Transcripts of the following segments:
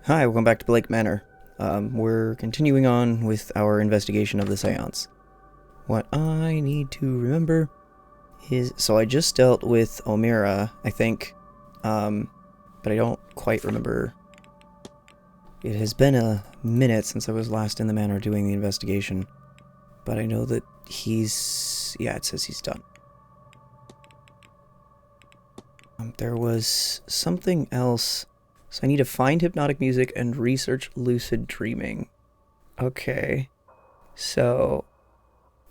Hi, welcome back to Blake Manor. We're continuing on with our investigation of the Seance. What I need to remember is... So I just dealt with Omira, I think, but I don't quite remember. It has been a minute since I was last in the Manor doing the investigation, but I know that he's... yeah, it says he's done. There was something else... So I need to find hypnotic music and research lucid dreaming. Okay. So,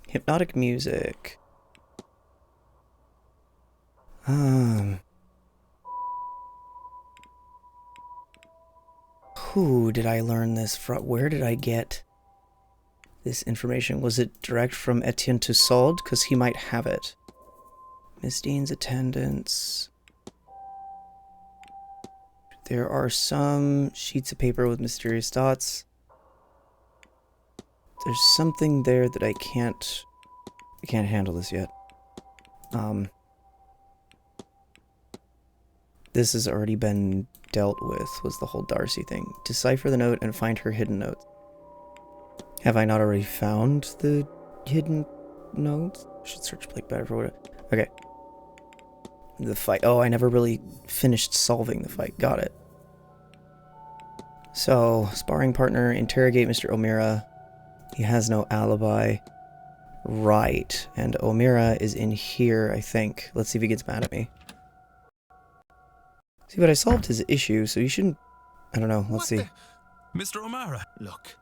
hypnotic music. Who did I learn this from? Where did I get this information? Was it direct from Etienne Tussaud? Because he might have it. Miss Dean's attendance. There are some sheets of paper with mysterious dots. There's something there that I can't handle this yet. This has already been dealt with, was the whole Darcy thing. Decipher the note and find her hidden notes. Have I not already found the hidden notes? I should search Blake better for what. Okay. The fight. Oh, I never really finished solving the fight. Got it. So, sparring partner, interrogate Mr. Omira. He has no alibi. Right. And Omira is in here, I think. Let's see if he gets mad at me. See, but I solved his issue, so you shouldn't... I don't know. Let's see. Mr. O'Mara. Look,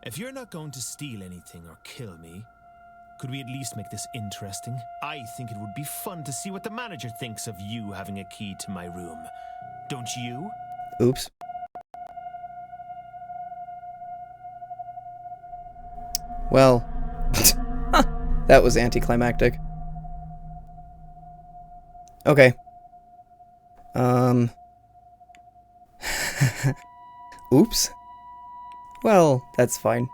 if you're not going to steal anything or kill me, could we at least make this interesting? I think it would be fun to see what the manager thinks of you having a key to my room. Don't you? Oops. Well, that was anticlimactic. Okay. Oops. Well, that's fine.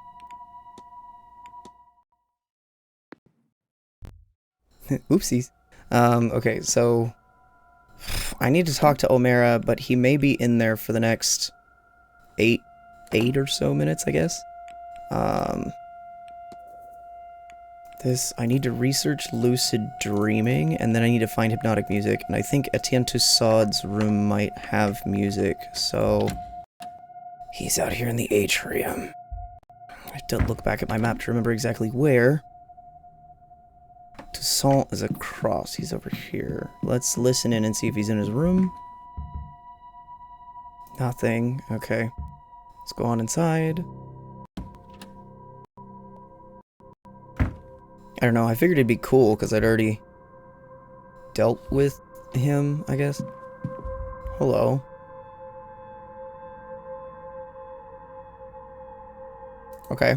Oopsies. Okay, so... I need to talk to Omera, but he may be in there for the next eight or so minutes, I guess. I need to research lucid dreaming, and then I need to find hypnotic music, and I think Etienne Tussaud's room might have music, so... He's out here in the atrium. I have to look back at my map to remember exactly where. Toussaint is across. He's over here. Let's listen in and see if he's in his room. Nothing. Okay. Let's go on inside. I don't know. I figured it'd be cool because I'd already dealt with him, I guess. Hello. Okay.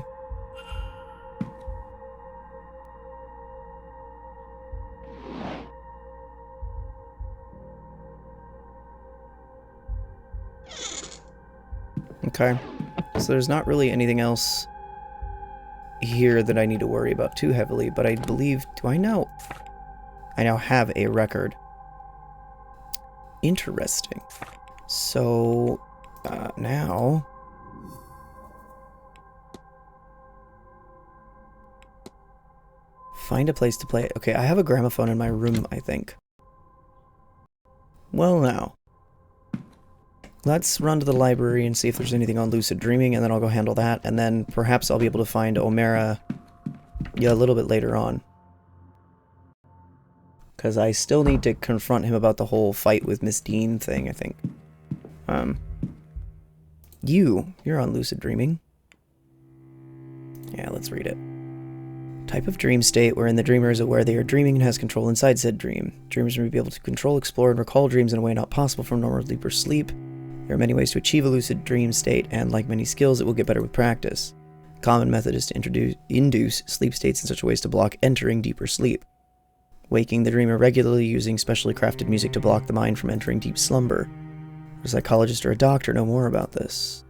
Okay. So there's not really anything else here that I need to worry about too heavily, but I believe... I now have a record. Interesting. So, now... Find a place to play it. Okay, I have a gramophone in my room, I think. Well, now. Let's run to the library and see if there's anything on lucid dreaming, and then I'll go handle that, and then perhaps I'll be able to find Omera a little bit later on. Because I still need to confront him about the whole fight with Miss Dean thing, I think. You're on lucid dreaming. Yeah, let's read it. Type of dream state wherein the dreamer is aware they are dreaming and has control inside said dream. Dreamers may be able to control, explore, and recall dreams in a way not possible from normal deeper sleep. There are many ways to achieve a lucid dream state, and like many skills, it will get better with practice. A common method is to induce sleep states in such a way as to block entering deeper sleep. Waking the dreamer regularly using specially crafted music to block the mind from entering deep slumber. A psychologist or a doctor know more about this.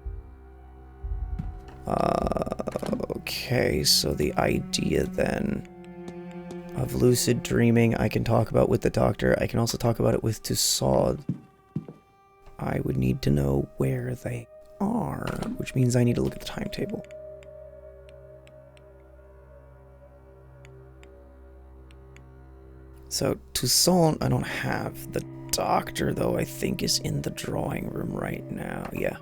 Okay, so the idea then of lucid dreaming I can talk about with the doctor. I can also talk about it with Tussaud. I would need to know where they are, which means I need to look at the timetable. So, Toussaint, I don't have. The doctor, though, I think is in the drawing room right now. Yeah.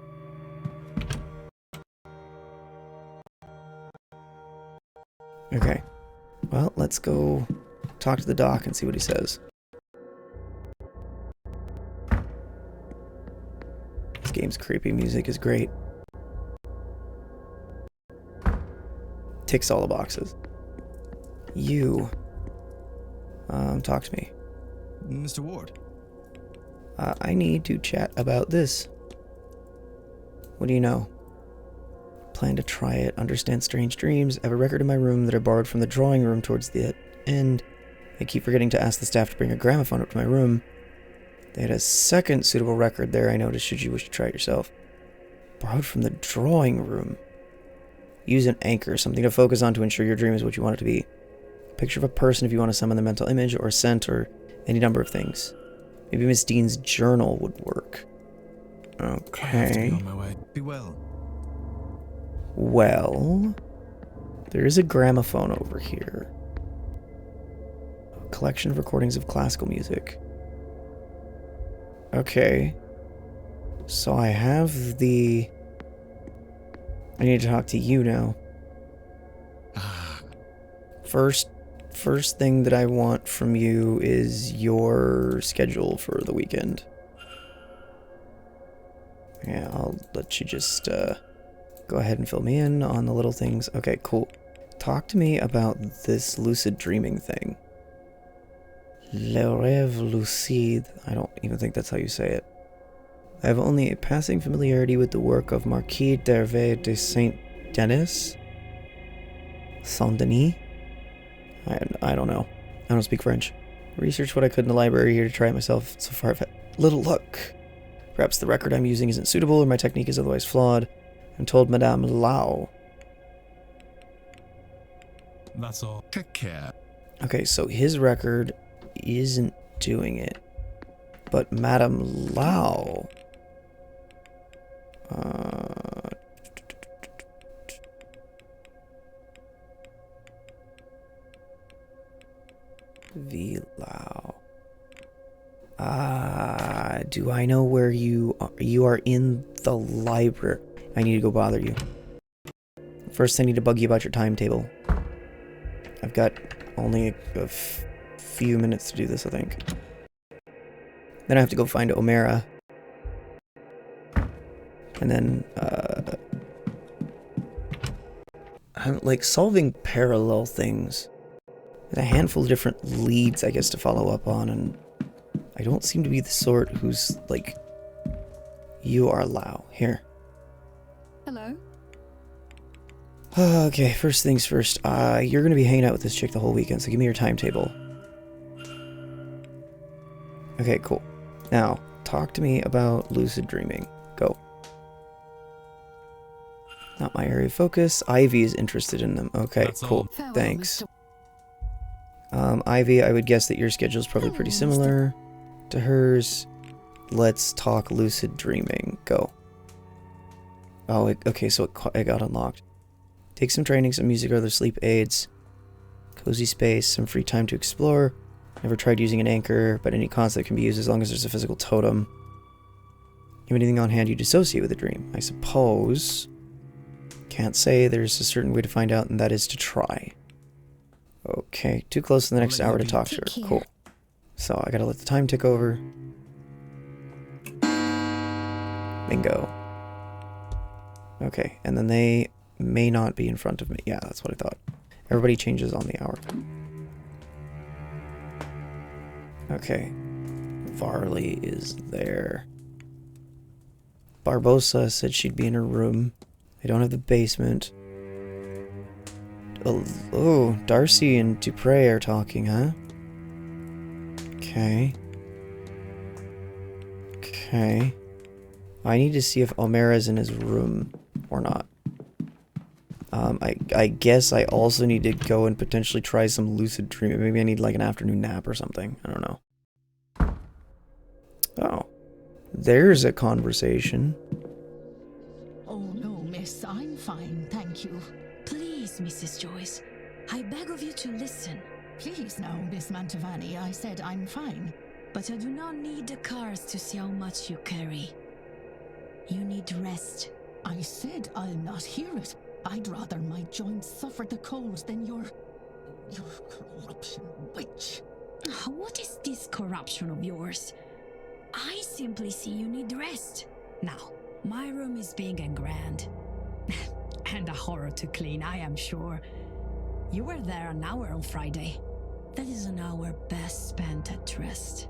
Okay. Well, let's go talk to the doc and see what he says. This game's creepy music is great. Ticks all the boxes. You. Talk to me. Mr. Ward. I need to chat about this. What do you know? Plan to try it, understand strange dreams. I have a record in my room that I borrowed from the drawing room towards the end. I keep forgetting to ask the staff to bring a gramophone up to my room. They had a second suitable record there, I noticed, should you wish to try it yourself. Borrowed from the drawing room. Use an anchor, something to focus on to ensure your dream is what you want it to be. Picture of a person if you want to summon the mental image, or scent, or any number of things. Maybe Miss Dean's journal would work. Okay. I have to be on my way. Be well. Well, there is a gramophone over here. A collection of recordings of classical music. Okay. So I have the... I need to talk to you now. First thing that I want from you is your schedule for the weekend. Yeah, I'll let you just go ahead and fill me in on the little things. Okay, cool. Talk to me about this lucid dreaming thing. Le rêve lucide. I don't even think that's how you say it. I have only a passing familiarity with the work of Marquis d'Hervé de Saint-Denis. Saint-Denis? I don't know. I don't speak French. Researched what I could in the library here to try it myself. So far I've had little luck. Perhaps the record I'm using isn't suitable or my technique is otherwise flawed. I'm told Madame Lau. That's all. Take care. Okay, so his record isn't doing it. But Madame Lau... Villau. Do I know where you are? You are in the library. I need to go bother you. First, I need to bug you about your timetable. I've got only a few minutes to do this, I think. Then I have to go find Omera. And then, I'm like solving parallel things. There's a handful of different leads, I guess, to follow up on, and I don't seem to be the sort who's, like, you are Lau. Here. Hello? Okay, first things first. You're gonna be hanging out with this chick the whole weekend, so give me your timetable. Okay, cool. Now, talk to me about lucid dreaming. Go. Not my area of focus. Ivy is interested in them. Okay, That's cool. all. Farewell, Thanks. Mr. Ivy, I would guess that your schedule is probably pretty similar to hers. Let's talk lucid dreaming. Go. Oh, okay, so it got unlocked. Take some training, some music or other sleep aids. Cozy space, some free time to explore. Never tried using an anchor, but any concept can be used as long as there's a physical totem. You have anything on hand you dissociate with a dream? I suppose. Can't say. There's a certain way to find out, and that is to try. Okay, too close in the next hour to talk to her. Take care. Cool. So I gotta let the time tick over. Bingo. Okay, and then they may not be in front of me. Yeah, that's what I thought. Everybody changes on the hour. Okay. Varley is there. Barbosa said she'd be in her room. I don't have the basement. Oh, Darcy and Dupre are talking, huh? Okay. Okay. I need to see if Omera's in his room or not. I guess I also need to go and potentially try some lucid dreaming. Maybe I need like an afternoon nap or something. I don't know. Oh. There's a conversation. yes, I'm fine, thank you. Please, Mrs. Joyce, I beg of you to listen. Please now, Miss Mantovani, I said I'm fine. But I do not need the cars to see how much you carry. You need rest. I said I'll not hear it. I'd rather my joints suffer the cold than your corruption witch. What is this corruption of yours? I simply see you need rest. Now, my room is big and grand. And a horror to clean, I am sure. You were there an hour on Friday. That is an hour best spent at rest.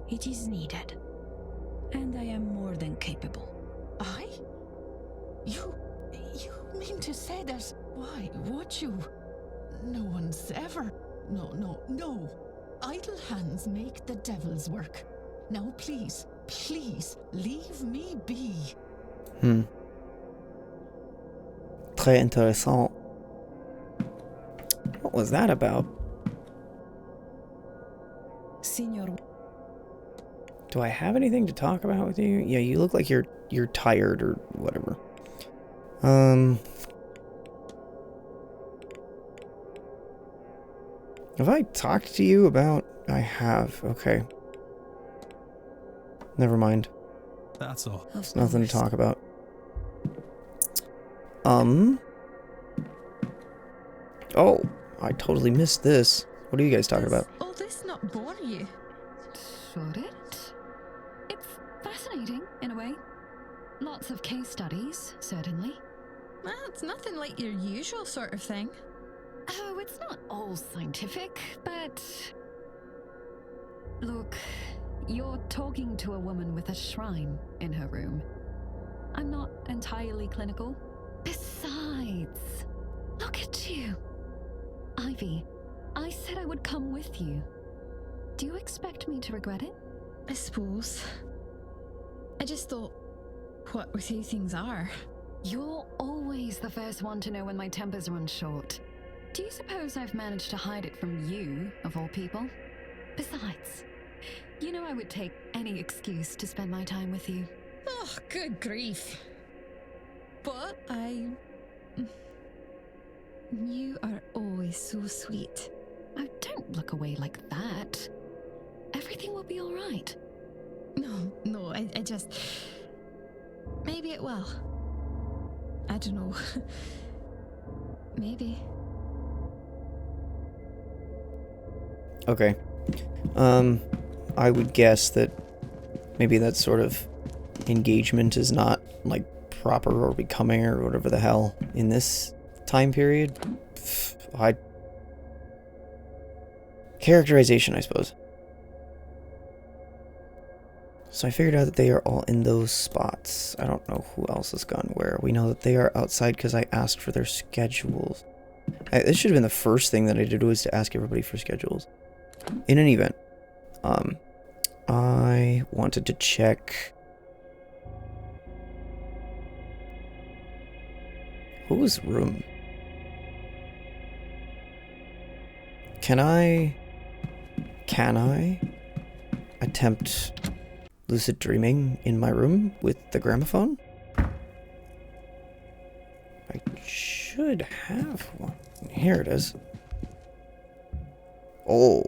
It is needed. And I am more than capable. I? You mean to say that? Why would you? No one's ever... No. Idle hands make the devil's work. Now please, leave me be. Très intéressant. What was that about? Signor... Do I have anything to talk about with you? Yeah, you look like you're tired or whatever. Have I talked to you about... I have, okay. Never mind. That's all. There's nothing to talk about. Oh, I totally missed this. What are you guys talking about? All this not bore you? Should it? It's fascinating, in a way. Lots of case studies, certainly. Well, it's nothing like your usual sort of thing. Oh, it's not all scientific, but... Look, you're talking to a woman with a shrine in her room. I'm not entirely clinical. Besides, look at you. Ivy, I said I would come with you. Do you expect me to regret it? I suppose. I just thought, what with who things are? You're always the first one to know when my tempers run short. Do you suppose I've managed to hide it from you, of all people? Besides, you know I would take any excuse to spend my time with you. Oh, good grief. But you are always so sweet. Oh, don't look away like that. Everything will be all right. No, I just... Maybe it will. I don't know. Maybe. Okay. I would guess that maybe that sort of engagement is not, like, proper or becoming or whatever the hell in this time period. Characterization, I suppose. So I figured out that they are all in those spots. I don't know who else has gone where. We know that they are outside because I asked for their schedules. This should have been the first thing that I did, was to ask everybody for schedules. In any event, I wanted to check... Whose room? Can I attempt lucid dreaming in my room with the gramophone? I should have one. Here it is. Oh.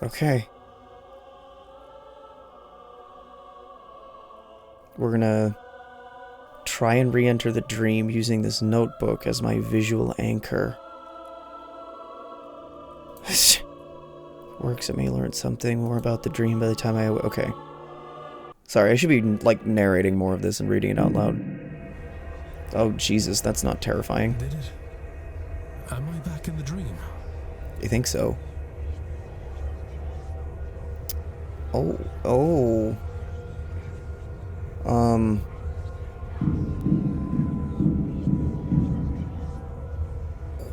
Okay. We're gonna try and re-enter the dream using this notebook as my visual anchor. Works, I may learn something more about the dream by the time I... Okay. Sorry, I should be, like, narrating more of this and reading it out loud. Oh, Jesus, that's not terrifying. Did it? Am I back in the dream? You think so? Oh.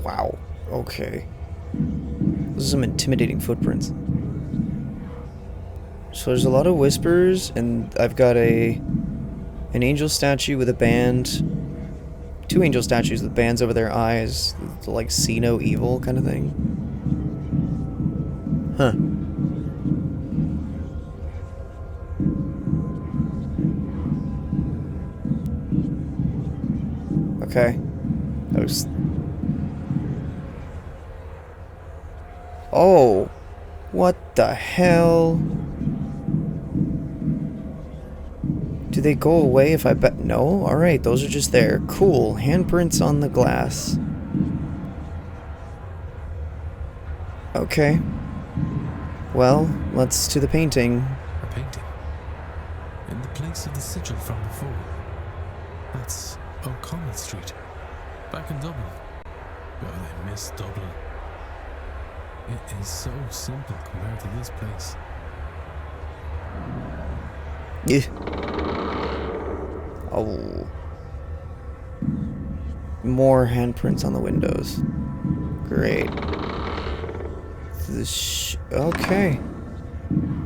Wow. Okay. Those are some intimidating footprints. So there's a lot of whispers, and I've got an angel statue with a band. 2 angel statues with bands over their eyes, like see no evil kind of thing. Huh. Okay. That was... Oh! What the hell? Do they go away if I bet? No? Alright, those are just there. Cool. Handprints on the glass. Okay. Well, let's to the painting. A painting. In the place of the sigil from before. That's O'Connell Street. Back in Dublin. God, I miss Dublin. It is so simple compared to this place. Yeah. Oh. More handprints on the windows. Great. Okay.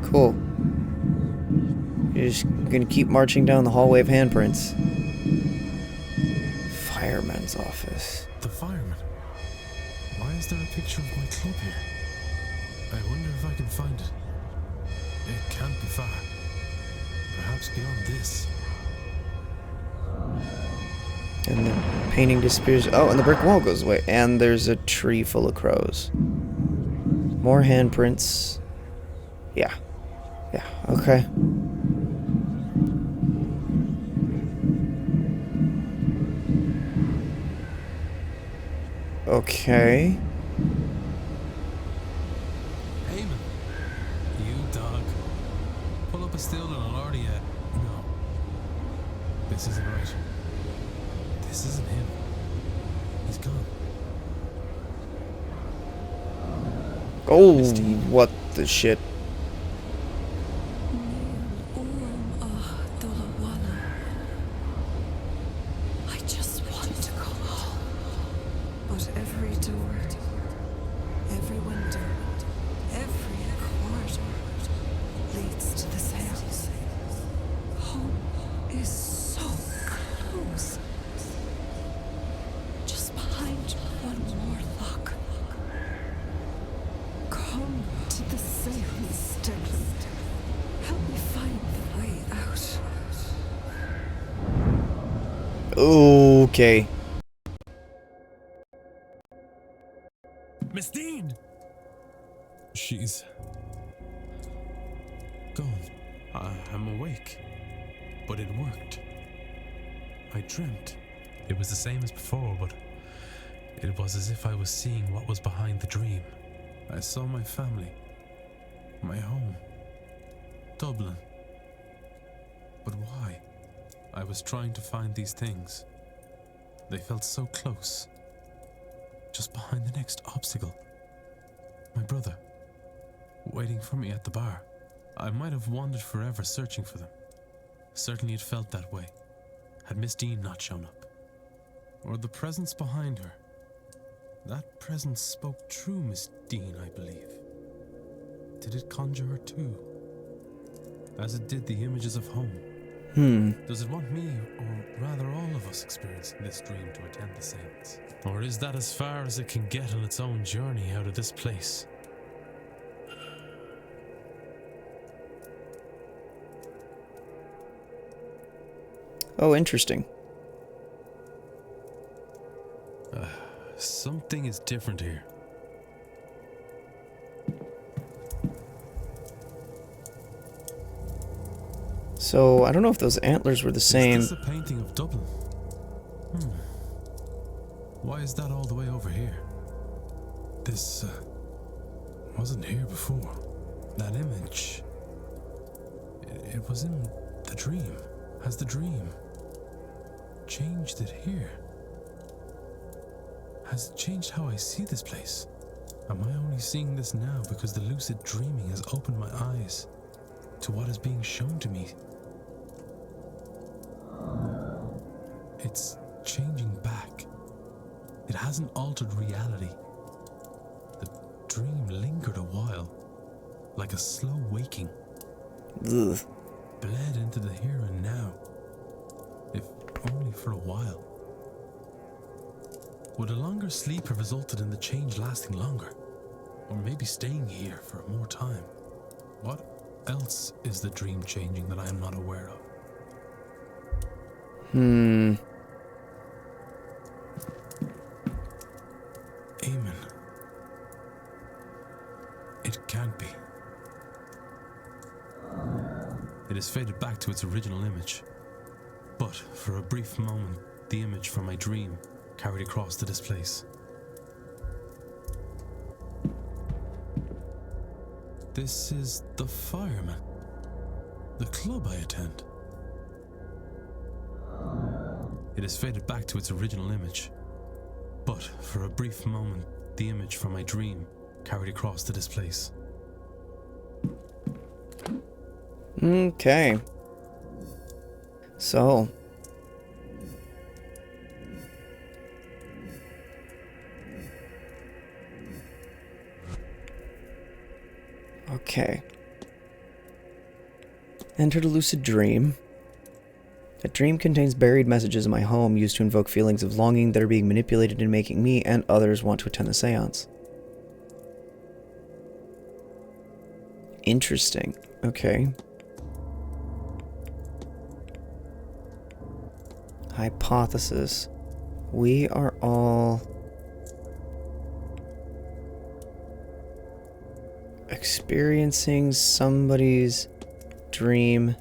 Cool. You're just gonna keep marching down the hallway of handprints. Fireman's office. The fireman. Why is there a picture of my club here? I wonder if I can find it. It can't be far. Perhaps beyond this. And the painting disappears. Oh, and the brick wall goes away. And there's a tree full of crows. More handprints. Yeah. Yeah, okay. Okay. Heyman. You dog. Pull up a stool and I'll already, no. This isn't right. This isn't him. He's gone. Oh, what the shit. I just want to go home. But every door, every window, every corridor leads to the Seance. Home is so close. Just behind one more lock. Come to the Seance, Declan. Help me find the way out. Okay. Miss Dean! She's gone. I'm awake. But it worked. I dreamt. It was the same as before, but it was as if I was seeing what was behind the dream. I saw my family. My home. Dublin. But why? I was trying to find these things. They felt so close. Just behind the next obstacle. My brother. Waiting for me at the bar. I might have wandered forever searching for them. Certainly it felt that way. Had Miss Dean not shown up. Or the presence behind her. That presence spoke true, Miss Dean, I believe. Did it conjure her too? As it did the images of home. Does it want me, or rather all of us, experiencing this dream to attend the Seance? Or is that as far as it can get on its own journey out of this place? Oh, interesting. Something is different here. So, I don't know if those antlers were the same. Is this a painting of Dublin? Why is that all the way over here? This, wasn't here before. That image... It was in the dream. Has the dream changed it here? Has it changed how I see this place? Am I only seeing this now because the lucid dreaming has opened my eyes to what is being shown to me? It's changing back. It hasn't altered reality. The dream lingered a while, like a slow waking. Ugh. Bled into the here and now, if only for a while. Would a longer sleep have resulted in the change lasting longer? Or maybe staying here for more time? What else is the dream changing that I am not aware of? can't be. It has faded back to its original image. But for a brief moment, the image from my dream carried across to this place. This is the fireman. The club I attend. It has faded back to its original image. But for a brief moment, the image from my dream carried across to this place. Okay. So. Okay. Entered a lucid dream. A dream contains buried messages in my home used to invoke feelings of longing that are being manipulated and making me and others want to attend the seance. Interesting. Okay. Hypothesis. We are all experiencing somebody's dream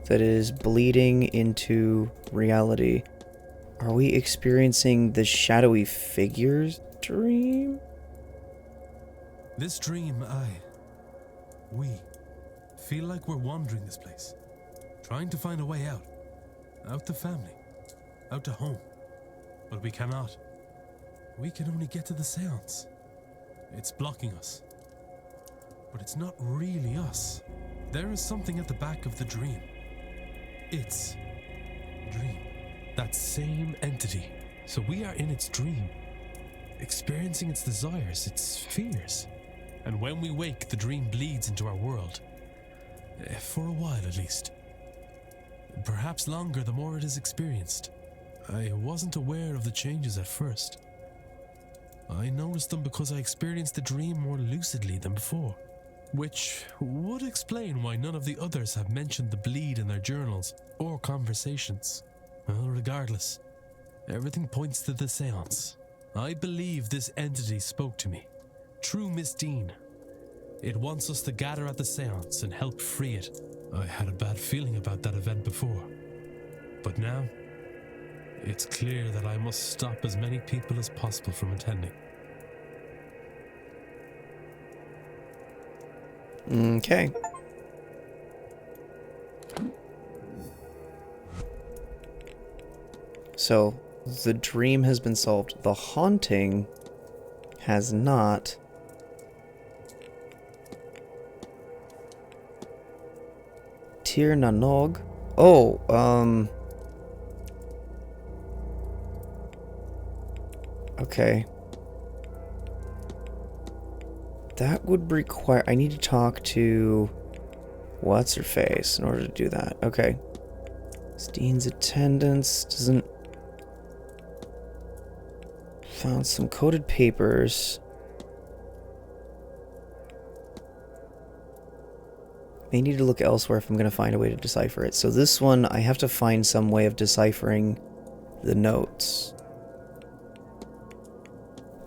that is bleeding into reality. Are we experiencing the shadowy figure's dream? This dream, we feel like we're wandering this place, trying to find a way out. Out to family, out to home. But we cannot. We can only get to the seance. It's blocking us. But it's not really us. There is something at the back of the dream. Its dream. That same entity. So we are in its dream, experiencing its desires, its fears. And when we wake, the dream bleeds into our world. For a while, at least. Perhaps longer the more it is experienced. I wasn't aware of the changes at first. I noticed them because I experienced the dream more lucidly than before. Which would explain why none of the others have mentioned the bleed in their journals or conversations. Well, regardless, everything points to the seance. I believe this entity spoke to me. True Miss Dean. It wants us to gather at the seance and help free it. I had a bad feeling about that event before. But now, it's clear that I must stop as many people as possible from attending. Okay. So, the dream has been solved. The haunting has not. Tir Nanog. Oh, okay. That would require... I need to talk to... What's-her-face in order to do that. Okay. Steen's attendance doesn't... Found some coded papers. May need to look elsewhere if I'm going to find a way to decipher it. So this one, I have to find some way of deciphering the notes.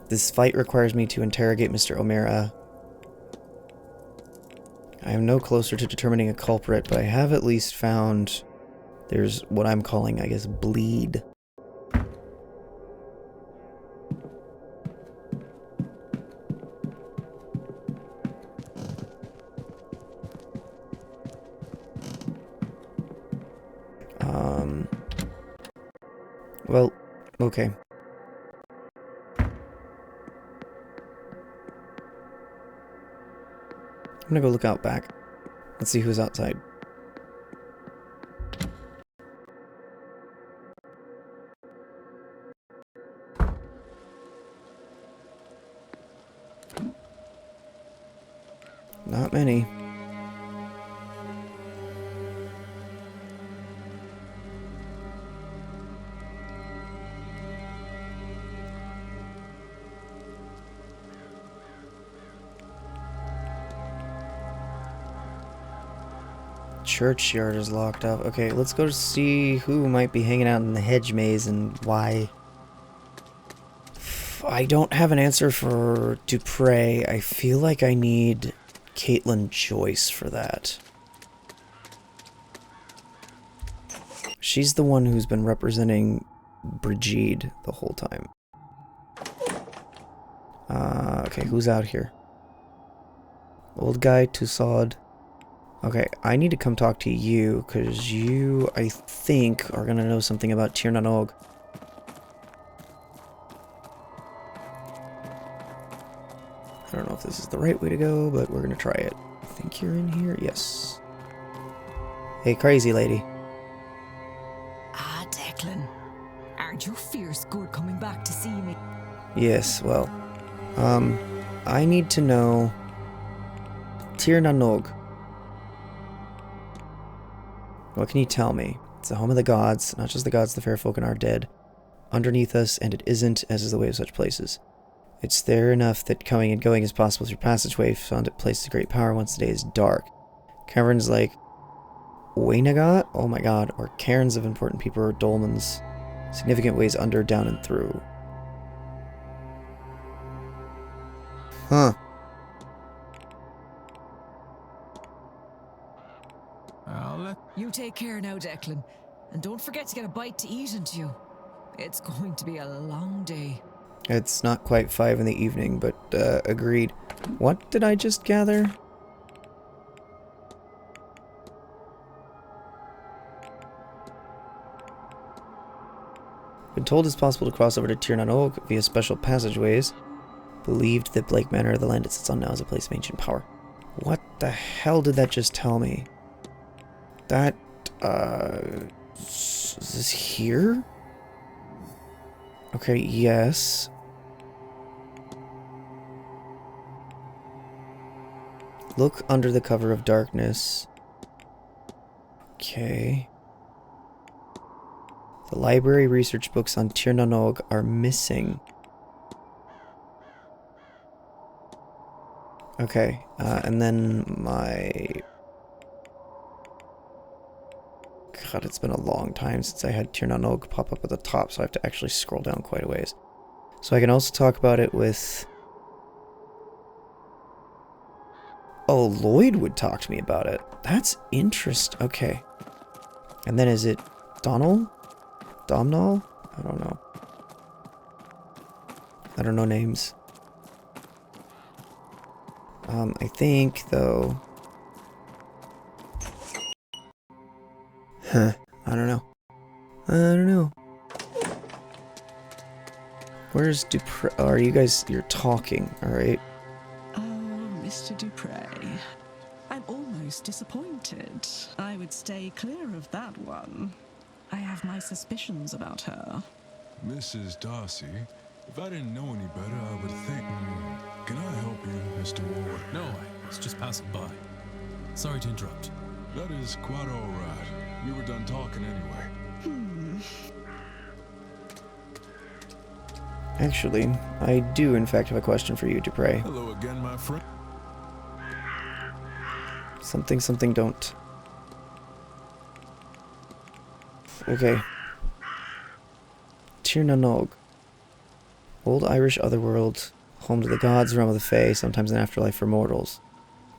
This fight requires me to interrogate Mr. O'Mara. I am no closer to determining a culprit, but I have at least found there's what I'm calling, I guess, bleed. Well, okay. I'm gonna go look out back. Let's see who's outside. Not many. Churchyard is locked up. Okay, let's go see who might be hanging out in the hedge maze and why. I don't have an answer for Dupre. I feel like I need Caitlin Joyce for that. She's the one who's been representing Brigitte the whole time. Okay, who's out here? Old guy, Tussaud. Okay, I need to come talk to you, because you, I think, are going to know something about Tir na Nog. I don't know if this is the right way to go, but we're going to try it. I think you're in here? Yes. Hey, crazy lady. Ah, Declan. Aren't you fierce good coming back to see me? Yes, well, I need to know Tir na Nog. What can you tell me? It's the home of the gods, not just the gods, the fair folk and our dead, underneath us, and it isn't, as is the way of such places. It's there enough that coming and going is possible through passageway, found at places of great power once the day is dark. Caverns like Wainagat, oh my god, or cairns of important people or dolmens, significant ways under, down, and through. Huh. I'll let... You take care now, Declan. And don't forget to get a bite to eat into you. It's going to be a long day. It's not quite 5 in the evening, but, agreed. What did I just gather? Been told it's possible to cross over to Tir na Nog via special passageways. Believed that Blake Manor, the land it sits on now, is a place of ancient power. What the hell did that just tell me? That, is this here? Okay, yes. Look under the cover of darkness. Okay. The library research books on Tir na Nog are missing. Okay, and then my... God, it's been a long time since I had Tir na Nog pop up at the top, so I have to actually scroll down quite a ways. So I can also talk about it with... Oh, Lloyd would talk to me about it. That's interesting. Okay. And then is it Donald? Domhnall? I don't know. I don't know names. I think, though... Huh. I don't know. I don't know. Where's Dupre? Oh, are you guys... You're talking, alright? Oh, Mr. Dupre. I'm almost disappointed. I would stay clear of that one. I have my suspicions about her. Mrs. Darcy, if I didn't know any better, I would think... Can I help you, Mr. Ward? No, I was just passing by. Sorry to interrupt. That is quite all right. We were done talking anyway. Actually, I do in fact have a question for you, Dupre. Hello again, my friend. Something, something, don't. Okay. Tir na Nog. Old Irish otherworld, home to the gods, realm of the Fae, sometimes an afterlife for mortals.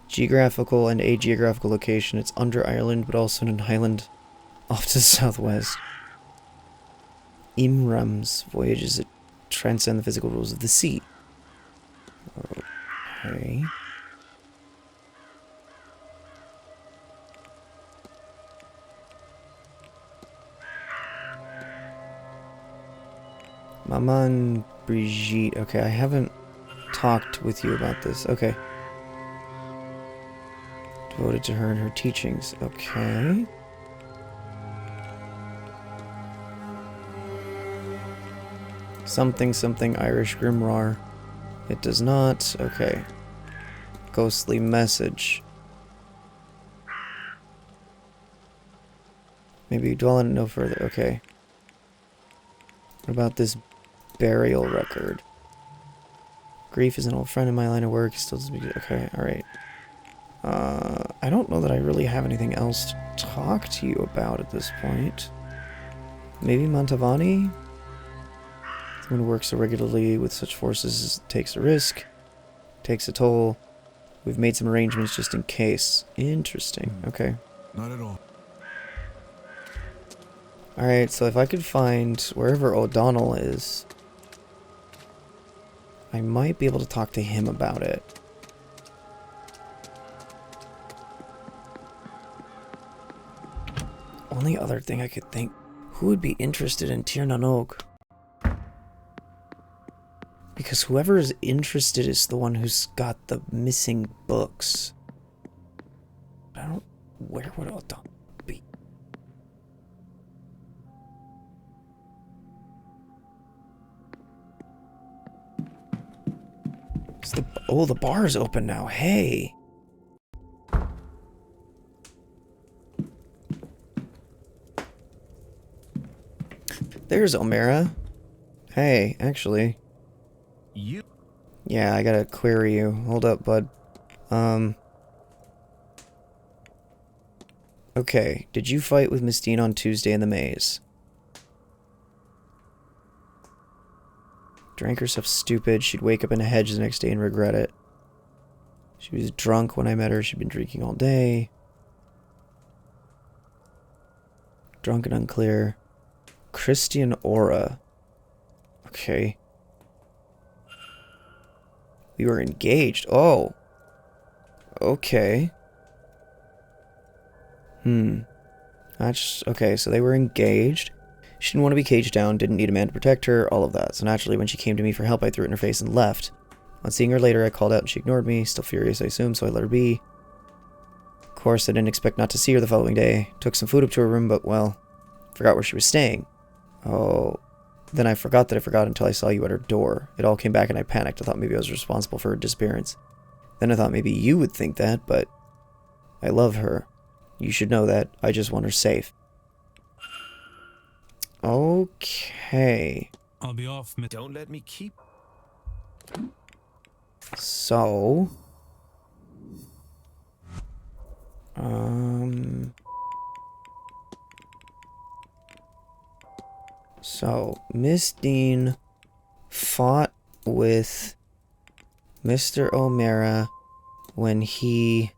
Geographical and ageographical location, it's under Ireland, but also in an island off to the southwest. Imram's voyages that transcend the physical rules of the sea. Okay. Mama and Brigitte. Okay, I haven't talked with you about this. Okay. Devoted to her and her teachings. Okay. Something, something Irish Grimoire. It does not. Okay. Ghostly message. Maybe dwell on it no further. Okay. What about this burial record? Grief is an old friend in my line of work. Still doesn't be okay, alright. I don't know that I really have anything else to talk to you about at this point. Maybe Montavani? Someone who works so regularly with such forces takes a risk, takes a toll. We've made some arrangements just in case. Interesting. Okay. Not at all. Alright, so if I could find wherever O'Donnell is, I might be able to talk to him about it. Only other thing I could think, who would be interested in Tir na Nog? Because whoever is interested is the one who's got the missing books. I don't... Where would O'Donnell be? The bar's open now. Hey! There's O'Mara. Hey, actually. You? Yeah, I gotta query you. Hold up, bud. Okay, did you fight with Miss Dean on Tuesday in the maze? Drank herself stupid. She'd wake up in a hedge the next day and regret it. She was drunk when I met her. She'd been drinking all day. Drunk and unclear. Christian aura. Okay. We were engaged. Oh. Okay. That's okay, so they were engaged. She didn't want to be caged down, didn't need a man to protect her, all of that. So naturally, when she came to me for help, I threw it in her face and left. On seeing her later, I called out and she ignored me. Still furious, I assume, so I let her be. Of course, I didn't expect not to see her the following day. Took some food up to her room, but, well, forgot where she was staying. Oh, then I forgot that I forgot until I saw you at her door. It all came back and I panicked. I thought maybe I was responsible for her disappearance. Then I thought maybe you would think that, but I love her. You should know that. I just want her safe. Okay. I'll be off, Don't let me keep... So... So, Miss Dean fought with Mr. O'Mara when he...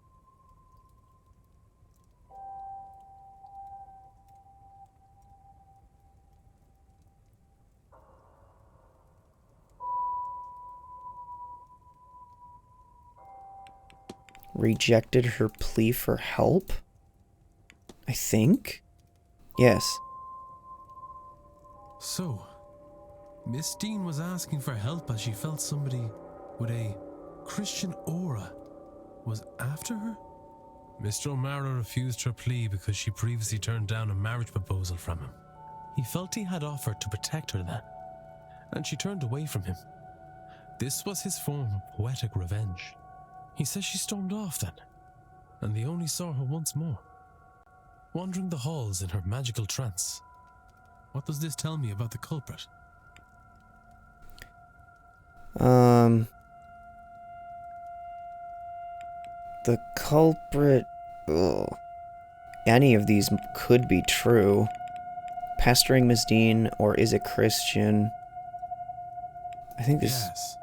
rejected her plea for help? I think? Yes. So, Miss Dean was asking for help as she felt somebody with a Christian aura was after her? Mr. O'Mara refused her plea because she previously turned down a marriage proposal from him. He felt he had offered to protect her then, and she turned away from him. This was his form of poetic revenge. He says she stormed off then, and they only saw her once more, wandering the halls in her magical trance. What does this tell me about the culprit? The culprit... Ugh. Any of these could be true. Pestering Miss Dean, or is it Christian? I think this... Yes.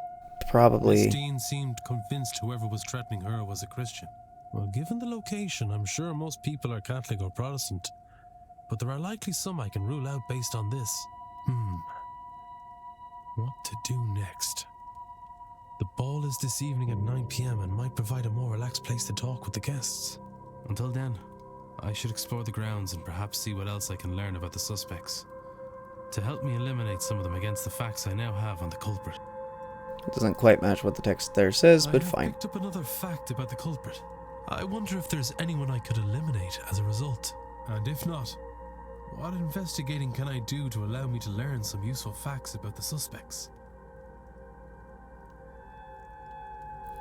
Probably... Miss Dean seemed convinced whoever was threatening her was a Christian. Well, given the location, I'm sure most people are Catholic or Protestant, but there are likely some I can rule out based on this. What to do next? The ball is this evening at 9 p.m. and might provide a more relaxed place to talk with the guests. Until then, I should explore the grounds and perhaps see what else I can learn about the suspects, to help me eliminate some of them against the facts I now have on the culprit. It doesn't quite match what the text there says, but fine. I picked up another fact about the culprit. I wonder if there's anyone I could eliminate as a result. And if not, what investigating can I do to allow me to learn some useful facts about the suspects?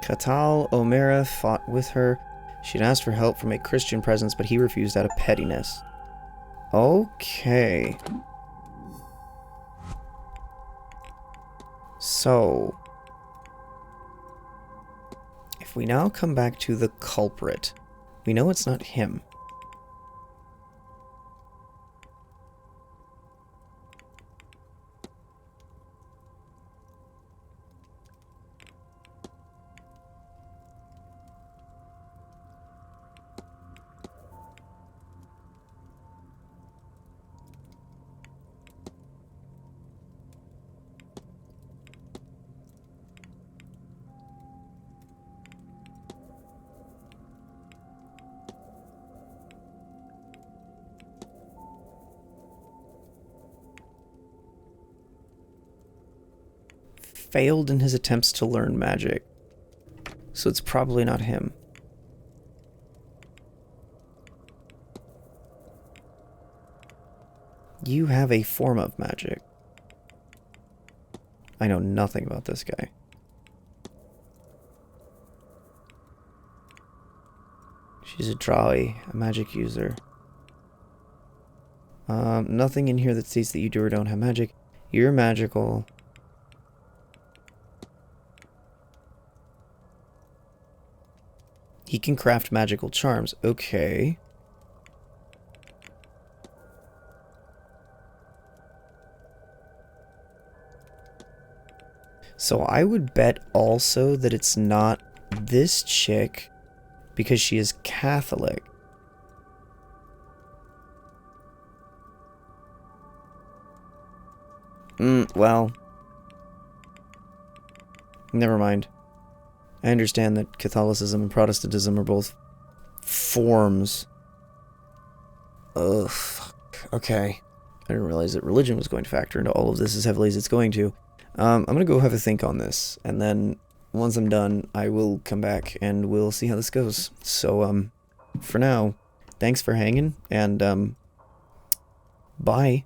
Catal O'Mara fought with her. She'd asked for help from a Christian presence, but he refused out of pettiness. Okay. So... if we now come back to the culprit, we know it's not him. failed in his attempts to learn magic. So it's probably not him. You have a form of magic. I know nothing about this guy. She's a Drawi, a magic user. Nothing in here that states that you do or don't have magic. You're magical. He can craft magical charms. Okay. So I would bet also that it's not this chick because she is Catholic. Well. Never mind. I understand that Catholicism and Protestantism are both forms. Ugh, fuck. Okay. I didn't realize that religion was going to factor into all of this as heavily as it's going to. I'm gonna go have a think on this, and then once I'm done, I will come back and we'll see how this goes. So, for now, thanks for hanging, and, bye.